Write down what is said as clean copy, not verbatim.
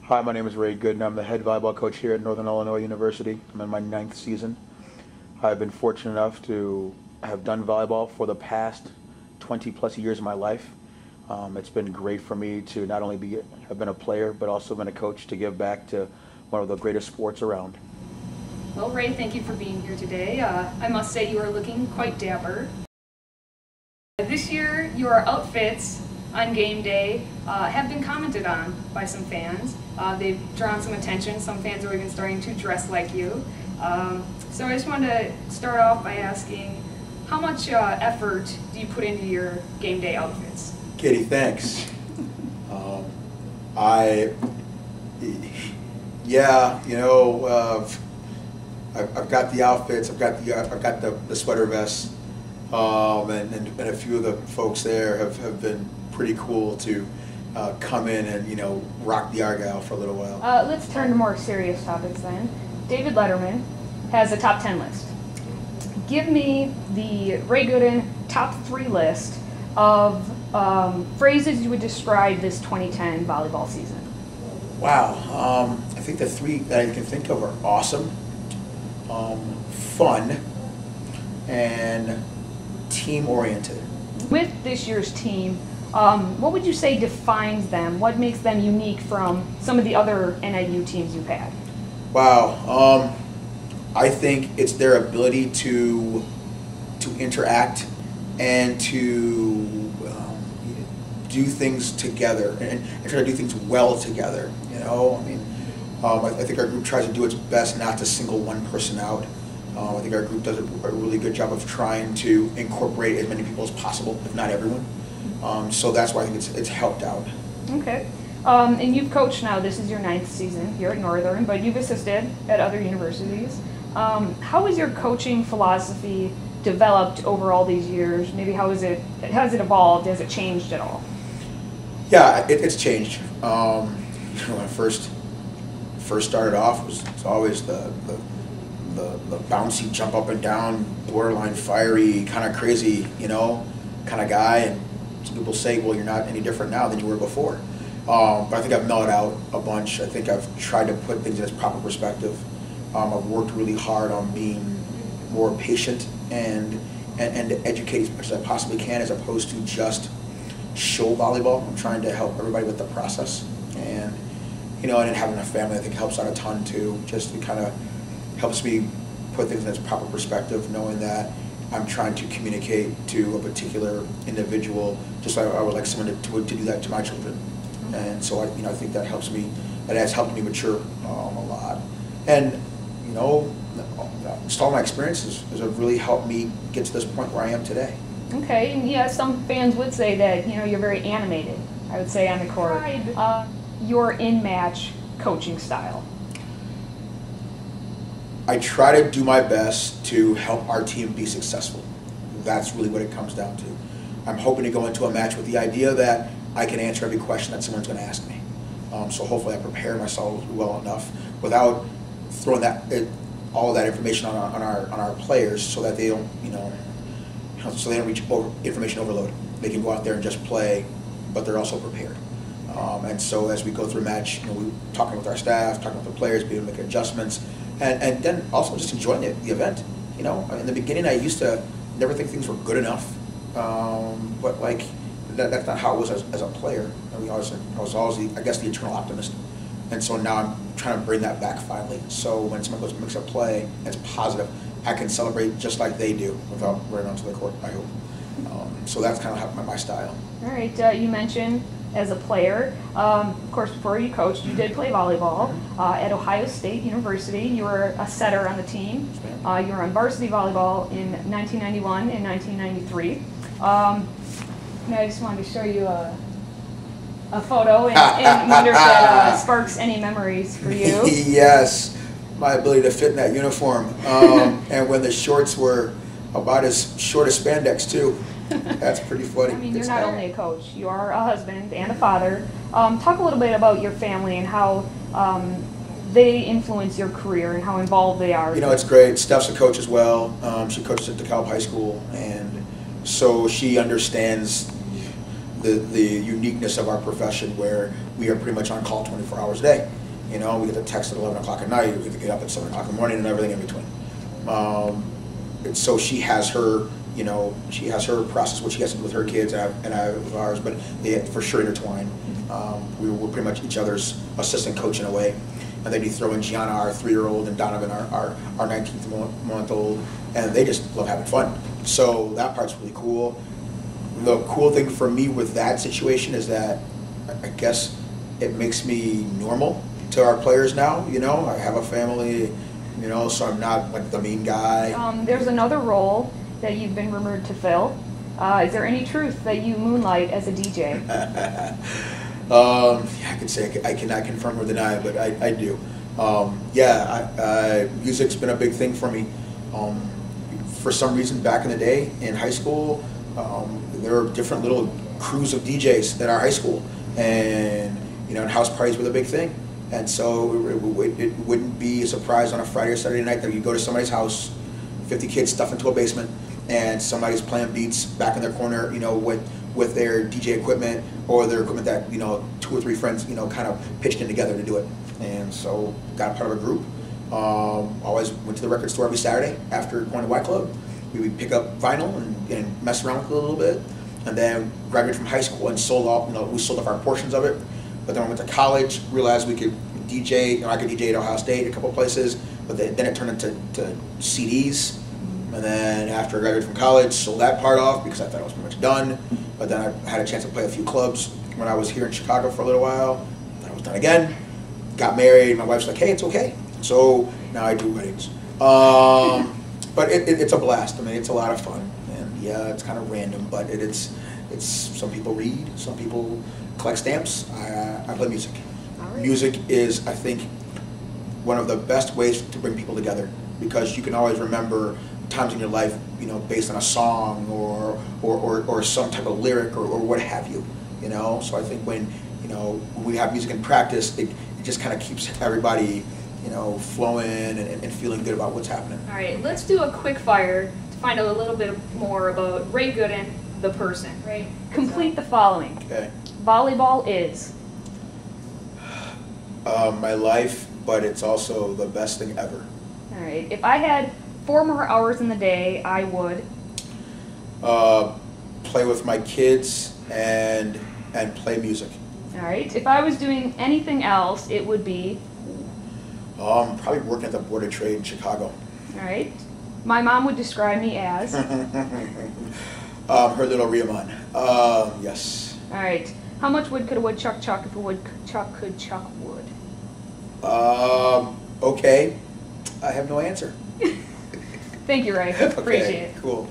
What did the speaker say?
Hi, my name is Ray Gooden. I'm the head volleyball coach here at Northern Illinois University. I'm in my 9th season. I've been fortunate enough to have done volleyball for the past 20 plus years of my life. It's been great for me to not only have been a player, but also been a coach to give back to one of the greatest sports around. Well, Ray, thank you for being here today. I must say you are looking quite dapper. This year, your outfits on game day have been commented on by some fans. They've drawn some attention. Some fans are even starting to dress like you. So I just wanted to start off by asking, how much effort do you put into your game day outfits? Katie, thanks. Yeah, you know, I've got the outfits. I've got the sweater vests, and a few of the folks there have been pretty cool to come in and rock the Argyle for a little while. Let's turn to more serious topics then. David Letterman has a top 10 list. Give me the Ray Gooden top 3 list of phrases you would describe this 2010 volleyball season. Wow, I think the 3 that I can think of are awesome, fun, and team-oriented. With this year's team, what would you say defines them? What makes them unique from some of the other NIU teams you've had? Wow, I think it's their ability to interact and to do things together and try to do things well together. I mean, I think our group tries to do its best not to single one person out. I think our group does a really good job of trying to incorporate as many people as possible, if not everyone. So that's why I think it's helped out. Okay. And you've coached now, this is your 9th season here at Northern, but you've assisted at other universities. How has your coaching philosophy developed over all these years? Maybe has it evolved? Has it changed at all? Yeah, it's changed. When I first started off, it was always the bouncy, jump up and down, borderline fiery, kind of crazy, kind of guy. And some people say, well, you're not any different now than you were before. But I think I've mellowed out a bunch. I think I've tried to put things in its proper perspective. I've worked really hard on being more patient and educate as much as I possibly can, as opposed to just show volleyball. I'm trying to help everybody with the process, and and having a family, I think, helps out a ton too. Just it kind of helps me put things in its proper perspective, knowing that I'm trying to communicate to a particular individual, just like I would like someone to do that to my children. And so I think that helps me. That has helped me mature a lot. And just all my experiences has really helped me get to this point where I am today. Okay, and yeah, some fans would say that you're very animated, I would say, on the court. Your in-match coaching style. I try to do my best to help our team be successful. That's really what it comes down to. I'm hoping to go into a match with the idea that I can answer every question that someone's going to ask me. So hopefully I prepare myself well enough without throwing all of that information on our players, so that they don't so they don't reach information overload. They can go out there and just play, but they're also prepared. And so as we go through a match, we're talking with our staff, talking with the players, being able to make adjustments, and then also just enjoying the event. In the beginning I used to never think things were good enough, but that's not how it was as a player. I was always, I guess, the eternal optimist. And so now I'm trying to bring that back finally. So when someone goes makes a play that's positive, I can celebrate just like they do without running onto the court, I hope. So that's kind of my style. All right, you mentioned as a player, of course, before you coached, you did play volleyball at Ohio State University. You were a setter on the team. You were on varsity volleyball in 1991 and 1993. And I just wanted to show you a photo and wonder if that sparks any memories for you. Yes, my ability to fit in that uniform. And when the shorts were about as short as spandex too. That's pretty funny. I mean, you're not only a coach, you are a husband and a father. Talk a little bit about your family and how they influence your career and how involved they are. It's great. Steph's a coach as well. She coaches at DeKalb High School, and so she understands the uniqueness of our profession, where we are pretty much on call 24 hours a day. You know, we get the text at 11 o'clock at night, we have to get up at 7 o'clock in the morning, and everything in between. And so she has her, you know, she has her process, what she has to do with her kids, and I have with ours, but they for sure intertwine. We're pretty much each other's assistant coach in a way. And then you throw in Gianna, our 3-year-old, and Donovan, our 19-month-old, and they just love having fun. So that part's really cool. The cool thing for me with that situation is that I guess it makes me normal to our players now. You know, I have a family, you know, so I'm not like the mean guy. There's another role that you've been rumored to fill. Is there any truth that you moonlight as a DJ? Yeah, I could say I cannot confirm or deny, but I do. Music's been a big thing for me. For some reason, back in the day in high school, there were different little crews of DJs at our high school, and you know, and house parties were the big thing. And so it wouldn't be a surprise on a Friday or Saturday night that you go to somebody's house, 50 kids stuffed into a basement, and somebody's playing beats back in their corner, you know, with their DJ equipment or their equipment that, you know, 2 or 3 friends, you know, kind of pitched in together to do it. And so got part of a group. Always went to the record store every Saturday after going to Y Club. We would pick up vinyl and mess around with it a little bit. And then graduated from high school and sold off, you know, we sold off our portions of it. But then I went to college, realized we could DJ, you know, I could DJ at Ohio State, a couple places, but then it turned into CDs. And then after I graduated from college, sold that part off because I thought it was pretty much done. But then I had a chance to play a few clubs when I was here in Chicago for a little while. Then I was done again, got married, my wife's like, hey, it's okay. So now I do weddings. But it's a blast. I mean, it's a lot of fun. And yeah, it's kind of random, but it's some people read, some people collect stamps. I play music. Right. Music is, I think, one of the best ways to bring people together, because you can always remember times in your life, you know, based on a song or some type of lyric or what have you, you know. So I think when, you know, when we have music in practice, it just kind of keeps everybody, you know, flowing and feeling good about what's happening. All right, let's do a quick fire to find out a little bit more about Ray Gooden, the person, right? Complete the following. Okay. Volleyball is? My life, but it's also the best thing ever. All right, if I had 4 more hours in the day, I would? Play with my kids and play music. All right, if I was doing anything else, it would be? Probably working at the Board of Trade in Chicago. All right. My mom would describe me as? Her little Riemann. Yes. All right. How much wood could a woodchuck chuck if a woodchuck could chuck wood? Okay. I have no answer. Thank you, Ray. Appreciate Okay, it. cool.